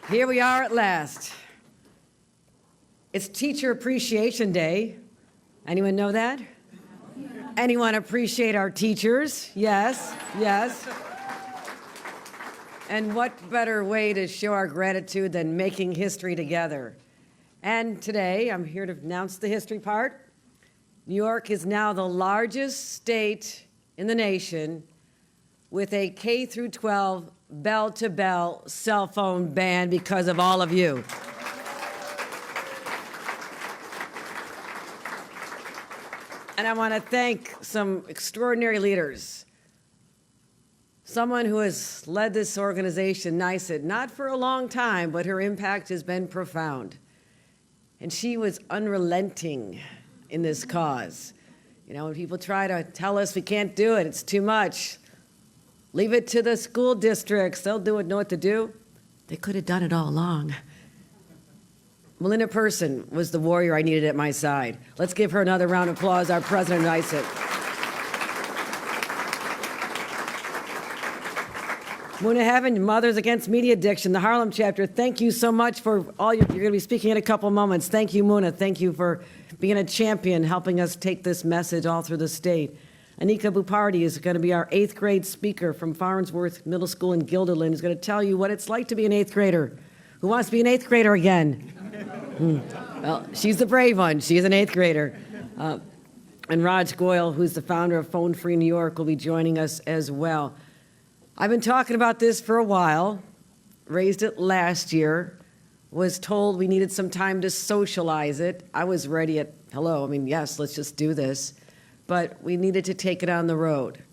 Here we are at last. It's Teacher Appreciation Day. Anyone know that? Anyone appreciate our teachers? Yes, yes. And what better way to show our gratitude than making history together? And today, I'm here to announce the history part. New York is now the largest state in the nation with a K through 12 bell-to-bell cell phone ban because of all of you. And I want to thank some extraordinary leaders. Someone who has led this organization, NYSET, not for a long time, but her impact has been profound. And she was unrelenting in this cause. You know, when people try to tell us we can't do it, it's too much, leave it to the school districts, they'll know what to do. They could have done it all along. Melinda Person was the warrior I needed at my side. Let's give her another round of applause, our president of NYSET. Muna Heaven, Mothers Against Media Addiction, the Harlem chapter, thank you so much for all you're going to be speaking in a couple moments. Thank you, Muna. Thank you for being a champion, helping us take this message all through the state. Anika Bupardi is going to be our 8th grade speaker from Farnsworth Middle School in Guilderland. He's going to tell you what it's like to be an 8th grader. Who wants to be an 8th grader again? Well, she's the brave one. She is an 8th grader. And Raj Goyal, who's the founder of Phone Free New York, will be joining us as well. I've been talking about this for a while, raised it last year, was told we needed some time to socialize it. I was ready at, yes, let's just do this. But we needed to take it on the road.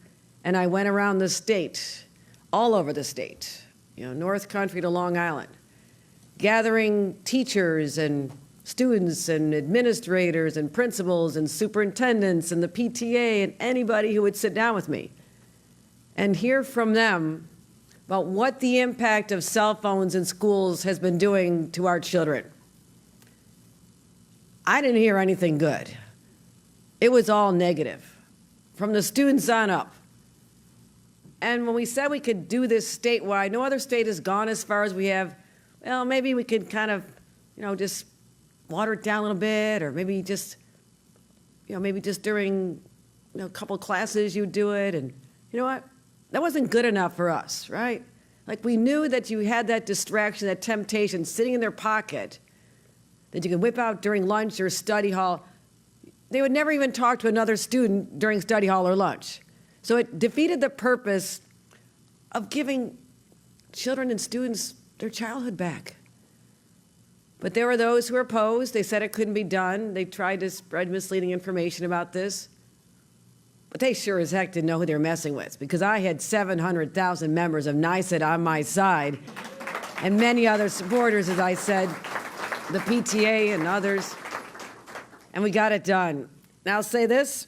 And I went around the state, all over the state, North Country to Long Island, gathering teachers and students and administrators and principals and superintendents and the PTA and anybody who would sit down with me and hear from them about what the impact of cell phones in schools has been doing to our children. I didn't hear anything good. It was all negative, from the students on up. And when we said we could do this statewide, no other state has gone as far as we have. Well, maybe we could kind of, just water it down a little bit, or maybe just during, a couple classes you do it. And you know what? That wasn't good enough for us, right? Like, we knew that you had that distraction, that temptation sitting in their pocket that you could whip out during lunch or study hall. They would never even talk to another student during study hall or lunch. So it defeated the purpose of giving children and students their childhood back. But there were those who were opposed. They said it couldn't be done. They tried to spread misleading information about this. But they sure as heck didn't know who they were messing with, because I had 700,000 members of NYSET on my side and many other supporters, as I said, the PTA and others. And we got it done. Now I'll say this.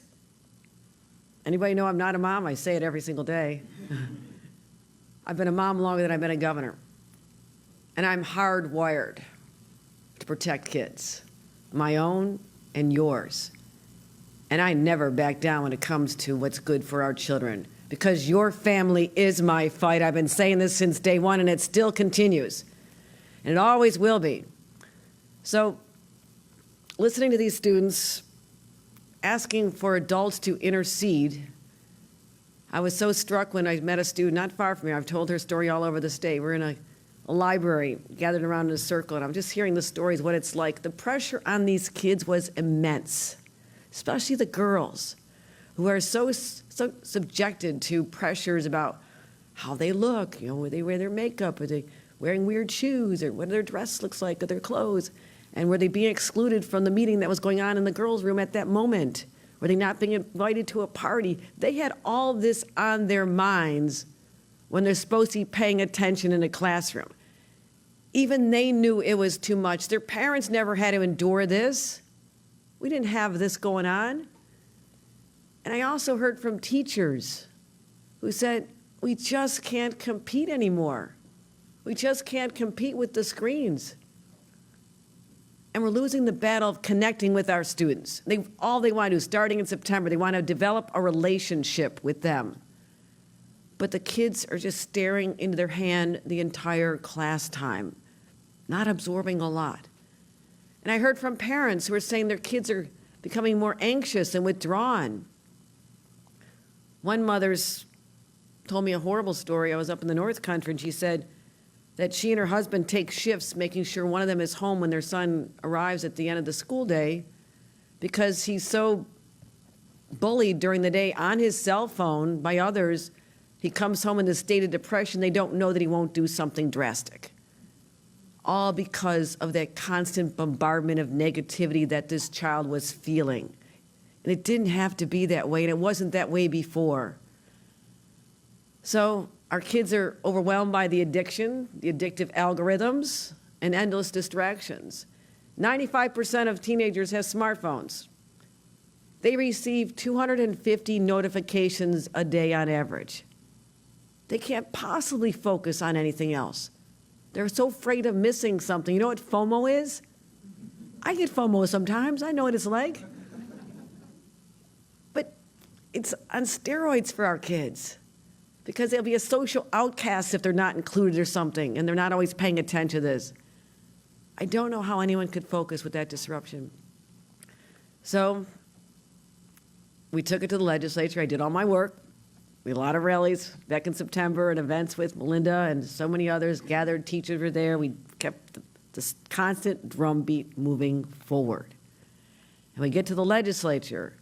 Anybody know I'm not a mom? I say it every single day. I've been a mom longer than I've been a governor. And I'm hardwired to protect kids, my own and yours. And I never back down when it comes to what's good for our children, because your family is my fight. I've been saying this since day one, and it still continues. And it always will be. So, listening to these students, asking for adults to intercede, I was so struck when I met a student not far from here. I've told her story all over the state. We're in a library, gathered around in a circle, and I'm just hearing the stories, what it's like. The pressure on these kids was immense, especially the girls, who are so subjected to pressures about how they look, where they wear their makeup, are they wearing weird shoes, or what their dress looks like, or their clothes. And were they being excluded from the meeting that was going on in the girls' room at that moment? Were they not being invited to a party? They had all this on their minds when they're supposed to be paying attention in a classroom. Even they knew it was too much. Their parents never had to endure this. We didn't have this going on. And I also heard from teachers who said, we just can't compete anymore. We just can't compete with the screens. And we're losing the battle of connecting with our students. All they want to do, starting in September, they want to develop a relationship with them. But the kids are just staring into their hand the entire class time. not absorbing a lot. And I heard from parents who are saying their kids are becoming more anxious and withdrawn. One mother's told me a horrible story. I was up in the North Country, and she said that she and her husband take shifts making sure one of them is home when their son arrives at the end of the school day, because he's so bullied during the day on his cell phone by others. He comes home in this state of depression. They don't know that he won't do something drastic. All because of that constant bombardment of negativity that this child was feeling. And it didn't have to be that way, and it wasn't that way before. So our kids are overwhelmed by the addiction, the addictive algorithms, and endless distractions. 95% of teenagers have smartphones. They receive 250 notifications a day on average. They can't possibly focus on anything else. They're so afraid of missing something. You know what FOMO is? I get FOMO sometimes. I know what it's like. But it's on steroids for our kids, because they'll be a social outcast if they're not included or something, and they're not always paying attention to this. I don't know how anyone could focus with that disruption. So we took it to the legislature. I did all my work. We had a lot of rallies back in September and events with Melinda and so many others. Gathered teachers were there. We kept this constant drumbeat moving forward. And we get to the legislature,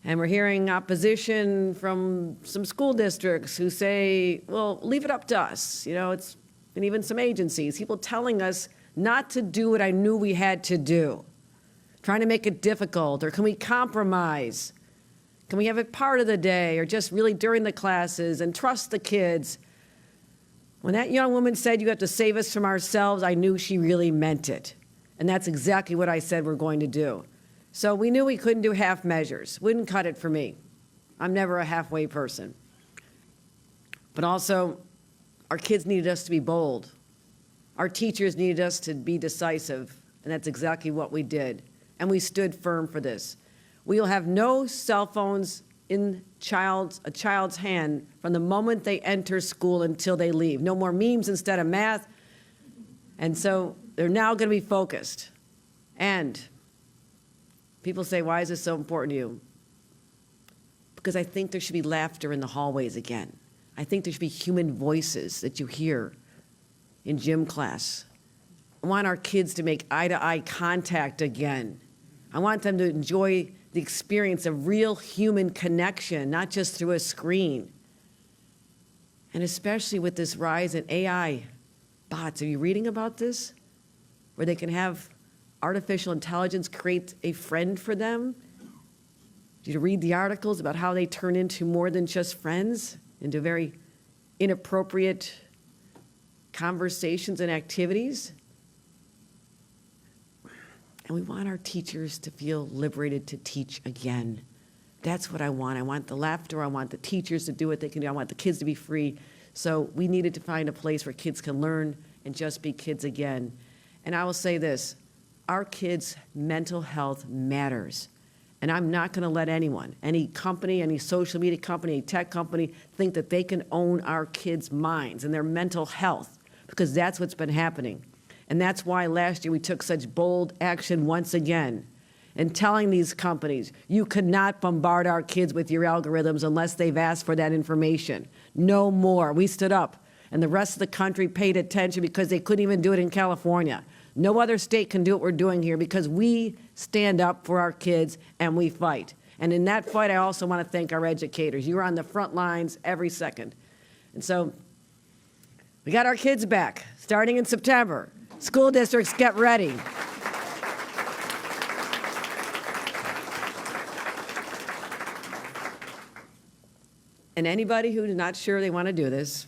and we're hearing opposition from some school districts who say, well, leave it up to us. You know, and even some agencies, people telling us not to do what I knew we had to do, trying to make it difficult, or can we compromise? Can we have it part of the day, or just really during the classes, and trust the kids? When that young woman said, you have to save us from ourselves, I knew she really meant it. And that's exactly what I said we're going to do. So we knew we couldn't do half measures. Wouldn't cut it for me. I'm never a halfway person. But also, our kids needed us to be bold. Our teachers needed us to be decisive, and that's exactly what we did. And we stood firm for this. We will have no cell phones in a child's hand from the moment they enter school until they leave. No more memes instead of math. And so they're now going to be focused. And people say, why is this so important to you? Because I think there should be laughter in the hallways again. I think there should be human voices that you hear in gym class. I want our kids to make eye-to-eye contact again. I want them to enjoy the experience of real human connection, not just through a screen. And especially with this rise in AI bots. Are you reading about this? Where they can have artificial intelligence create a friend for them? Did you read the articles about how they turn into more than just friends, into very inappropriate conversations and activities? And we want our teachers to feel liberated to teach again. That's what I want. I want the laughter. I want the teachers to do what they can do. I want the kids to be free. So we needed to find a place where kids can learn and just be kids again. And I will say this, our kids' mental health matters. And I'm not going to let anyone, any company, any social media company, any tech company, think that they can own our kids' minds and their mental health, because that's what's been happening. And that's why last year we took such bold action once again in telling these companies, you cannot bombard our kids with your algorithms unless they've asked for that information. No more. We stood up, and the rest of the country paid attention because they couldn't even do it in California. No other state can do what we're doing here because we stand up for our kids and we fight. And in that fight, I also want to thank our educators. You were on the front lines every second. And so we got our kids back starting in September. School districts, get ready. And anybody who's not sure they want to do this,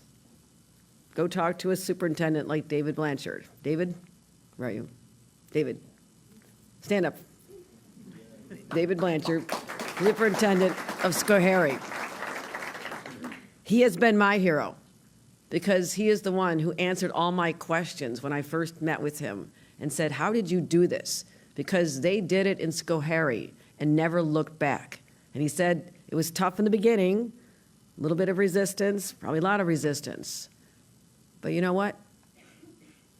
go talk to a superintendent like David Blanchard. David, where are you? David, stand up. David Blanchard, superintendent of Schoharie. He has been my hero, because he is the one who answered all my questions when I first met with him and said, how did you do this? Because they did it in Schoharie and never looked back. And he said it was tough in the beginning, a little bit of resistance, probably a lot of resistance. But you know what?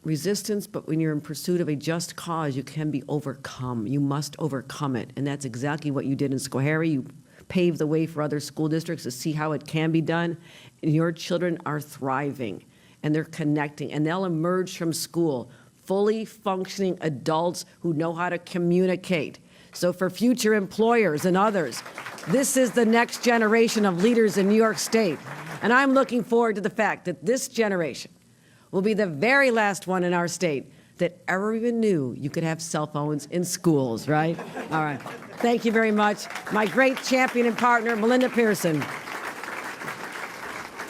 resistance, but when you're in pursuit of a just cause, you can be overcome. You must overcome it. And that's exactly what you did in Schoharie. You paved the way for other school districts to see how it can be done. And your children are thriving, and they're connecting, and they'll emerge from school fully functioning adults who know how to communicate. So for future employers and others, this is the next generation of leaders in New York State. And I'm looking forward to the fact that this generation will be the very last one in our state that ever even knew you could have cell phones in schools, right? All right. Thank you very much. My great champion and partner, Melinda Pearson.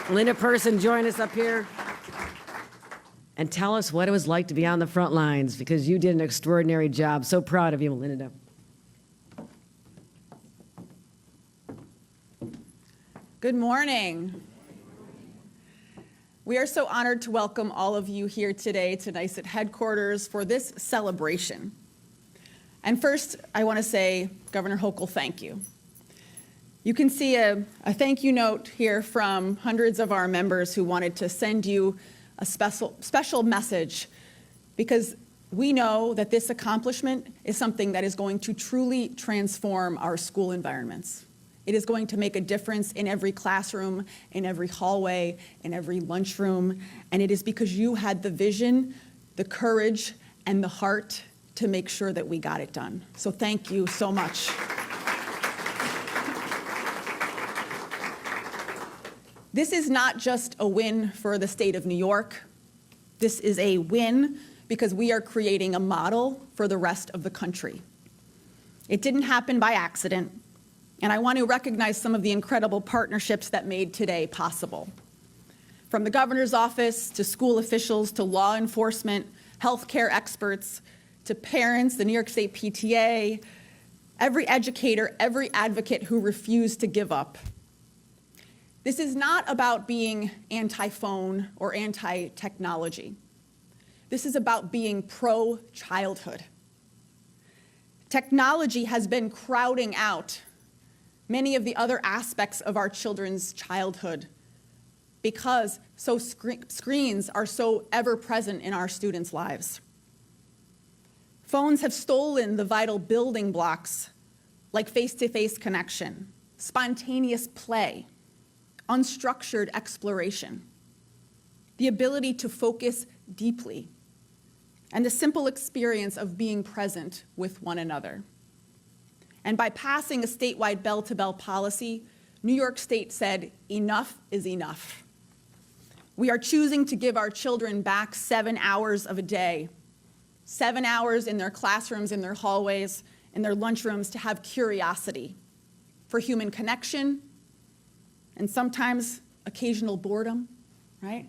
Melinda Pearson, join us up here and tell us what it was like to be on the front lines, because you did an extraordinary job. So proud of you, Melinda. Good morning. We are so honored to welcome all of you here today to NYSET headquarters for this celebration. And first, I want to say, Governor Hochul, thank you. You can see a thank you note here from hundreds of our members who wanted to send you a special message, because we know that this accomplishment is something that is going to truly transform our school environments. It is going to make a difference in every classroom, in every hallway, in every lunchroom, and it is because you had the vision, the courage, and the heart to make sure that we got it done. So thank you so much. This is not just a win for the state of New York. This is a win because we are creating a model for the rest of the country. It didn't happen by accident, and I want to recognize some of the incredible partnerships that made today possible. From the governor's office to school officials to law enforcement, healthcare experts, to parents, the New York State PTA, every educator, every advocate who refused to give up. This is not about being anti-phone or anti-technology. This is about being pro-childhood. Technology has been crowding out many of the other aspects of our children's childhood because screens are so ever-present in our students' lives. Phones have stolen the vital building blocks like face-to-face connection, spontaneous play, unstructured exploration, the ability to focus deeply, and the simple experience of being present with one another. And by passing a statewide bell-to-bell policy, New York State said, enough is enough. We are choosing to give our children back 7 hours of a day, 7 hours in their classrooms, in their hallways, in their lunchrooms to have curiosity, for human connection, and sometimes occasional boredom, right?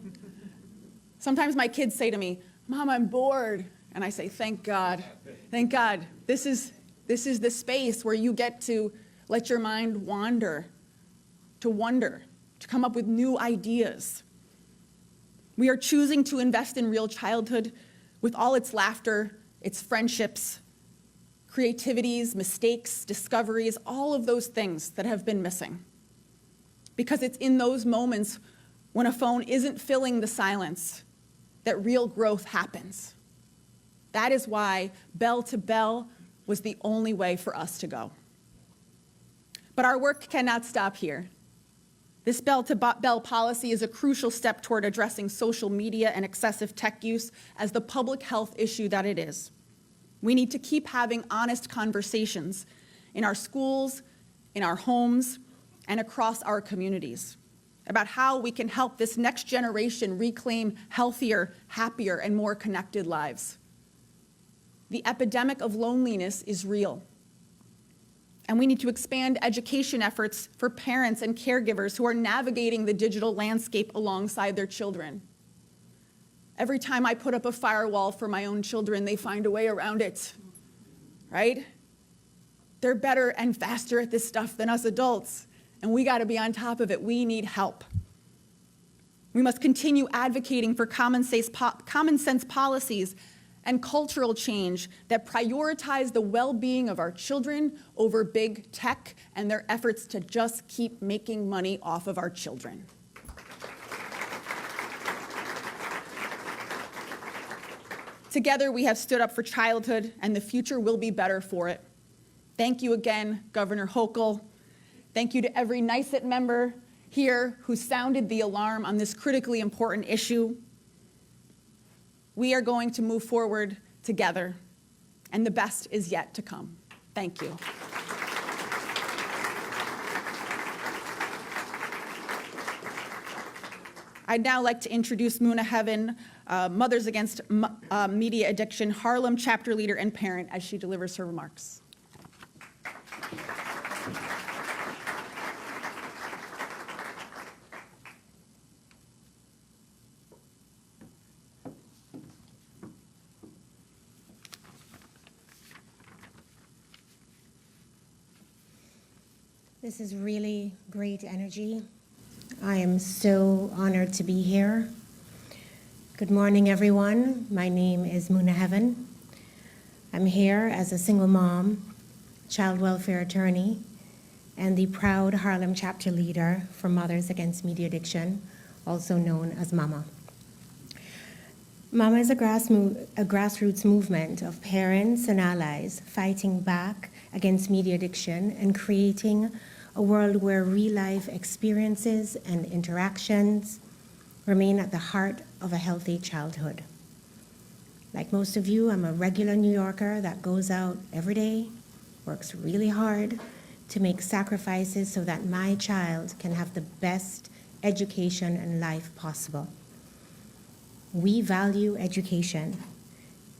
Sometimes my kids say to me, Mom, I'm bored. And I say, thank God. Thank God. This is the space where you get to let your mind wander, to wonder, to come up with new ideas. We are choosing to invest in real childhood with all its laughter, its friendships, creativities, mistakes, discoveries, all of those things that have been missing. Because it's in those moments when a phone isn't filling the silence that real growth happens. That is why bell to bell was the only way for us to go. But our work cannot stop here. This bell-to-bell policy is a crucial step toward addressing social media and excessive tech use as the public health issue that it is. We need to keep having honest conversations in our schools, in our homes, and across our communities about how we can help this next generation reclaim healthier, happier, and more connected lives. The epidemic of loneliness is real, and we need to expand education efforts for parents and caregivers who are navigating the digital landscape alongside their children. Every time I put up a firewall for my own children, they find a way around it, right? They're better and faster at this stuff than us adults. And we got to be on top of it. We need help. We must continue advocating for common sense policies and cultural change that prioritize the well-being of our children over big tech and their efforts to just keep making money off of our children. Together, we have stood up for childhood, and the future will be better for it. Thank you again, Governor Hochul. Thank you to every NYSET member here who sounded the alarm on this critically important issue. We are going to move forward together, and the best is yet to come. Thank you. I'd now like to introduce Muna Heaven, Mothers Against Media Addiction, Harlem chapter leader and parent, as she delivers her remarks. This is really great energy. I am so honored to be here. Good morning, everyone. My name is Muna Heaven. I'm here as a single mom, child welfare attorney, and the proud Harlem chapter leader for Mothers Against Media Addiction, also known as MAMA. MAMA is a grassroots movement of parents and allies fighting back against media addiction and creating a world where real-life experiences and interactions remain at the heart of a healthy childhood. Like most of you, I'm a regular New Yorker that goes out every day, works really hard to make sacrifices so that my child can have the best education and life possible. We value education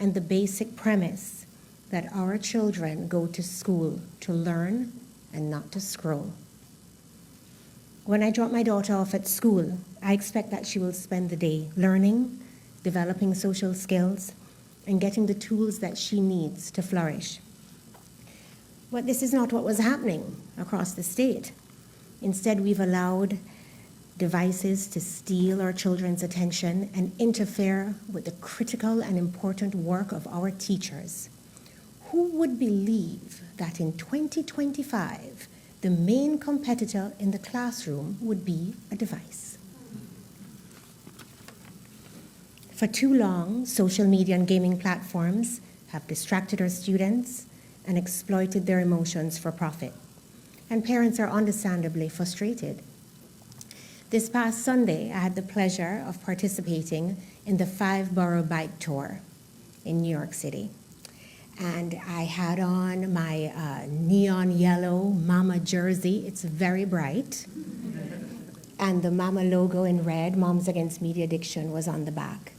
and the basic premise that our children go to school to learn and not to scroll. When I drop my daughter off at school, I expect that she will spend the day learning, developing social skills, and getting the tools that she needs to flourish. But this is not what was happening across the state. Instead, we've allowed devices to steal our children's attention and interfere with the critical and important work of our teachers. Who would believe that in 2025, the main competitor in the classroom would be a device? For too long, social media and gaming platforms have distracted our students and exploited their emotions for profit. And parents are understandably frustrated. This past Sunday, I had the pleasure of participating in the 5-borough bike tour in New York City. And I had on my neon yellow Mama jersey. It's very bright. And the Mama logo in red, Moms Against Media Addiction, was on the back.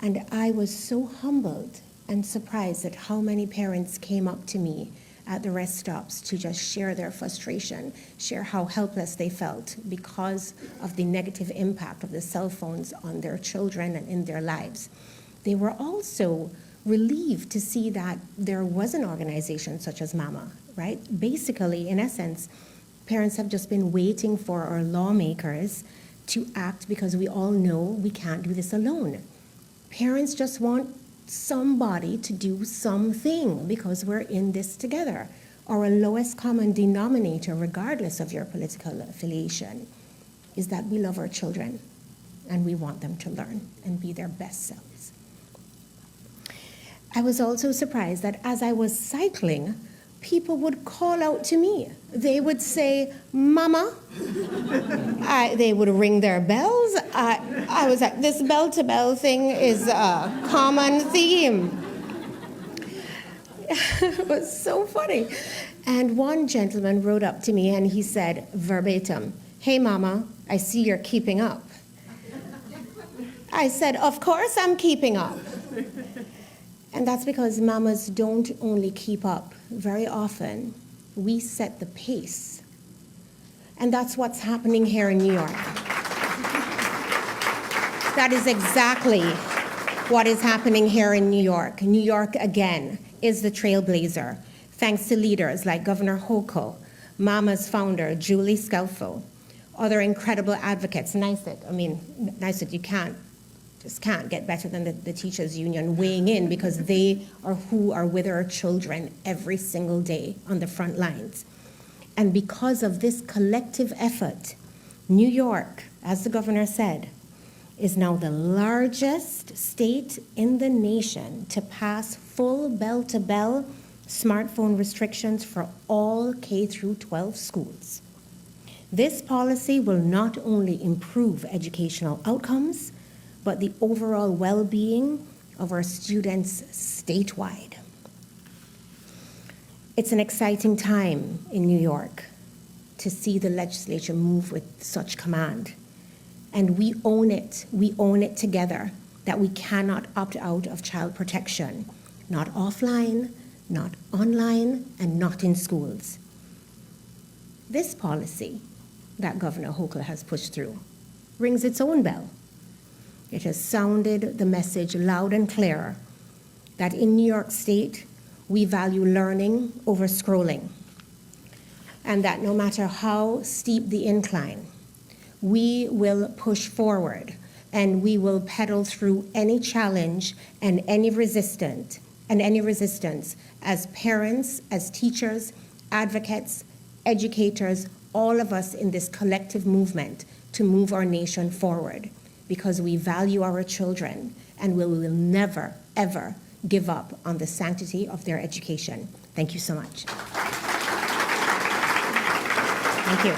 And I was so humbled and surprised at how many parents came up to me at the rest stops to just share their frustration, share how helpless they felt because of the negative impact of the cell phones on their children and in their lives. They were also relieved to see that there was an organization such as MAMA, right? Basically, in essence, parents have just been waiting for our lawmakers to act because we all know we can't do this alone. Parents just want somebody to do something because we're in this together. Our lowest common denominator, regardless of your political affiliation, is that we love our children and we want them to learn and be their best selves. I was also surprised that as I was cycling, people would call out to me. They would say, "Mama." They would ring their bells. I was like, this bell-to-bell thing is a common theme. It was so funny. And one gentleman rode up to me and he said verbatim, "Hey, Mama, I see you're keeping up." I said, "Of course I'm keeping up." And that's because mamas don't only keep up. Very often, we set the pace. And that's what's happening here in New York. That is exactly what is happening here in New York. New York, again, is the trailblazer, thanks to leaders like Governor Hochul, MAMA's founder, Julie Scelfo, other incredible advocates. NYSET, you just can't get better than the teachers union weighing in because they are who are with our children every single day on the front lines. And because of this collective effort, New York, as the governor said, is now the largest state in the nation to pass full bell-to-bell smartphone restrictions for all K through 12 schools. This policy will not only improve educational outcomes, but the overall well-being of our students statewide. It's an exciting time in New York to see the legislature move with such command. And we own it together, that we cannot opt out of child protection, not offline, not online, and not in schools. This policy that Governor Hochul has pushed through rings its own bell. It has sounded the message loud and clear that in New York State, we value learning over scrolling, and that no matter how steep the incline, we will push forward and we will pedal through any challenge and any resistance as parents, as teachers, advocates, educators, all of us in this collective movement to move our nation forward, because we value our children and we will never, ever give up on the sanctity of their education. Thank you so much. Thank you.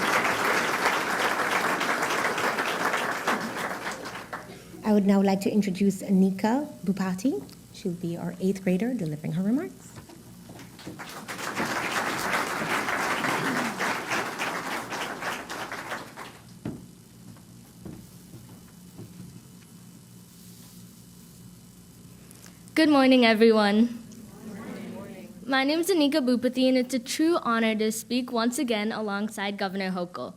I would now like to introduce Anika Bupati. She'll be our 8th grader delivering her remarks. Good morning, everyone. My name is Anika Bupati, and it's a true honor to speak once again alongside Governor Hochul.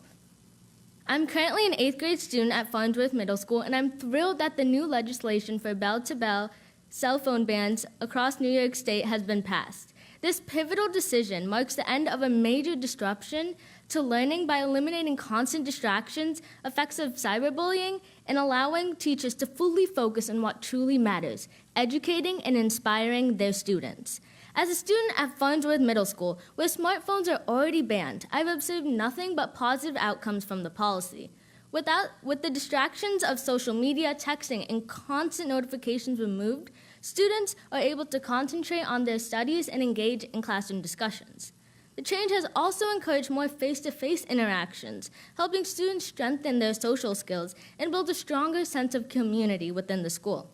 I'm currently an 8th grade student at Farnsworth Middle School, and I'm thrilled that the new legislation for bell-to-bell cell phone bans across New York State has been passed. This pivotal decision marks the end of a major disruption to learning by eliminating constant distractions, effects of cyberbullying, and allowing teachers to fully focus on what truly matters, educating and inspiring their students. As a student at Farnsworth Middle School, where smartphones are already banned, I've observed nothing but positive outcomes from the policy. With the distractions of social media, texting, and constant notifications removed, students are able to concentrate on their studies and engage in classroom discussions. The change has also encouraged more face-to-face interactions, helping students strengthen their social skills and build a stronger sense of community within the school.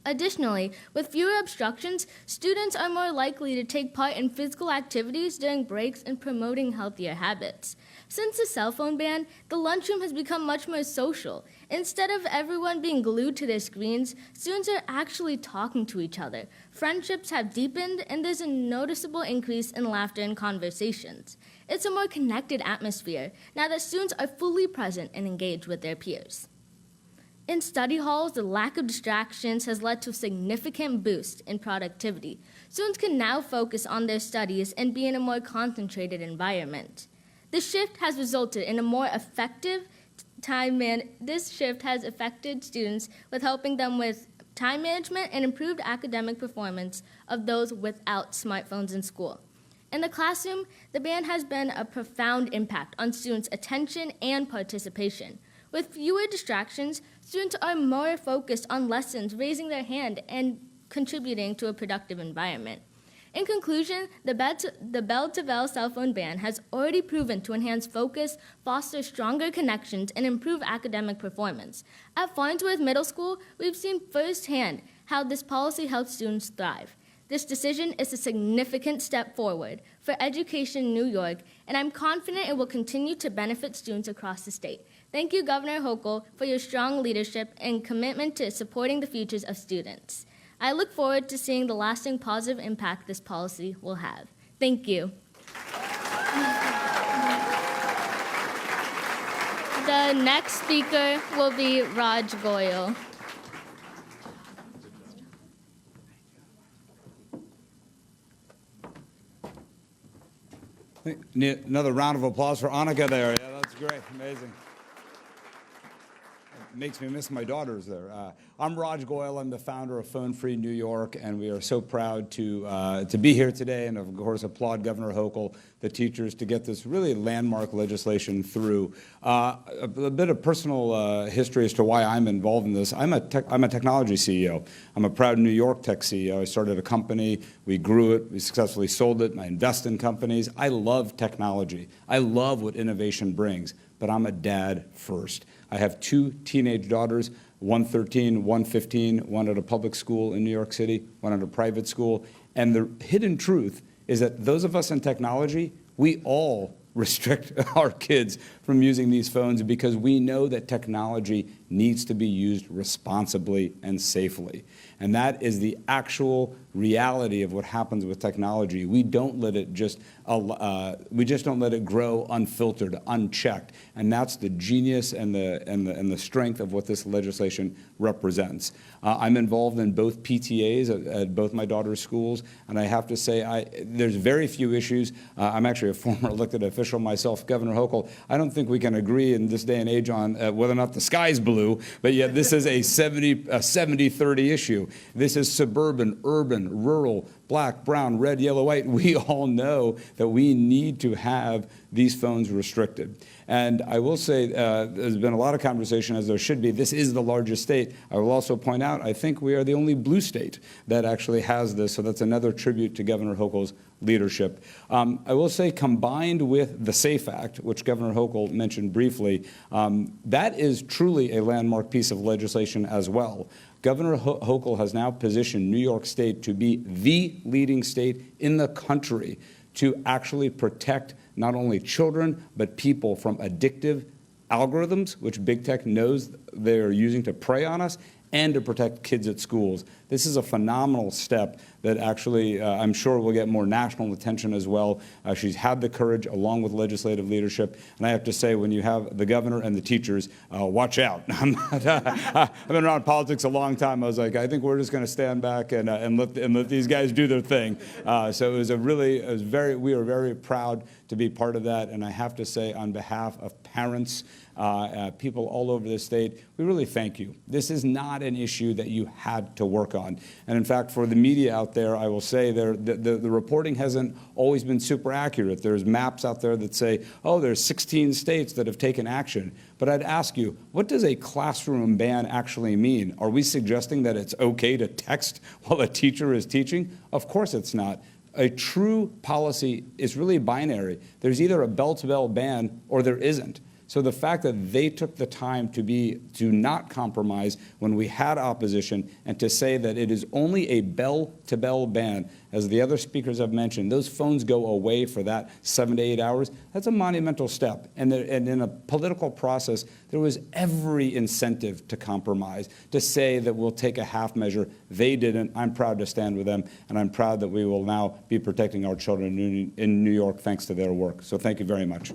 Additionally, with fewer obstructions, students are more likely to take part in physical activities during breaks and promoting healthier habits. Since the cell phone ban, the lunchroom has become much more social. Instead of everyone being glued to their screens, students are actually talking to each other. Friendships have deepened, and there's a noticeable increase in laughter and conversations. It's a more connected atmosphere now that students are fully present and engaged with their peers. In study halls, the lack of distractions has led to a significant boost in productivity. Students can now focus on their studies and be in a more concentrated environment. This shift has resulted in a more effective This shift has affected students with helping them with time management and improved academic performance of those without smartphones in school. In the classroom, the ban has been a profound impact on students' attention and participation. With fewer distractions, students are more focused on lessons, raising their hand, and contributing to a productive environment. In conclusion, the bell-to-bell cell phone ban has already proven to enhance focus, foster stronger connections, and improve academic performance. At Farnsworth Middle School, we've seen firsthand how this policy helps students thrive. This decision is a significant step forward for education in New York, and I'm confident it will continue to benefit students across the state. Thank you, Governor Hochul, for your strong leadership and commitment to supporting the futures of students. I look forward to seeing the lasting positive impact this policy will have. Thank you. The next speaker will be Raj Goyal. Another round of applause for Annika there. Yeah, that's great, amazing. Makes me miss my daughters there. I'm Raj Goyal. I'm the founder of Phone Free New York, and we are so proud to be here today, and of course applaud Governor Hochul, the teachers, to get this really landmark legislation through. A bit of personal history as to why I'm involved in this. I'm a technology CEO. I'm a proud New York tech CEO. I started a company. We grew it. We successfully sold it. I invest in companies. I love technology. I love what innovation brings, but I'm a dad first. I have 2 teenage daughters, one 13, one 15, one at a public school in New York City, one at a private school. And the hidden truth is that those of us in technology, we all restrict our kids from using these phones because we know that technology needs to be used responsibly and safely. And that is the actual reality of what happens with technology. We don't let it just don't let it grow unfiltered, unchecked. And that's the genius and the strength of what this legislation represents. I'm involved in both PTAs at both my daughter's schools, and I have to say there's very few issues. I'm actually a former elected official myself, Governor Hochul. I don't think we can agree in this day and age on whether or not the sky's blue, but yet this is a 70-30 issue. This is suburban, urban, rural, black, brown, red, yellow, white. We all know that we need to have these phones restricted. And I will say there's been a lot of conversation, as there should be. This is the largest state. I will also point out, I think we are the only blue state that actually has this, so that's another tribute to Governor Hochul's leadership. I will say, combined with the SAFE Act, which Governor Hochul mentioned briefly, that is truly a landmark piece of legislation as well. Governor Hochul has now positioned New York State to be the leading state in the country to actually protect not only children, but people from addictive algorithms, which big tech knows they are using to prey on us, and to protect kids at schools. This is a phenomenal step that actually I'm sure will get more national attention as well. She's had the courage along with legislative leadership. And I have to say, when you have the governor and the teachers, watch out. I've been around politics a long time. I was like, I think we're just going to stand back and let these guys do their thing. So we were very proud to be part of that. And I have to say, on behalf of parents, people all over the state, we really thank you. This is not an issue that you had to work on. And in fact, for the media out there, I will say the reporting hasn't always been super accurate. There's maps out there that say, oh, there's 16 states that have taken action. But I'd ask you, what does a classroom ban actually mean? Are we suggesting that it's okay to text while a teacher is teaching? Of course it's not. A true policy is really binary. There's either a bell-to-bell ban or there isn't. So the fact that they took the time to not compromise when we had opposition and to say that it is only a bell-to-bell ban, as the other speakers have mentioned, those phones go away for that 7 to 8 hours, that's a monumental step. And in a political process, there was every incentive to compromise, to say that we'll take a half measure. They didn't. I'm proud to stand with them, and I'm proud that we will now be protecting our children in New York thanks to their work. So thank you very much.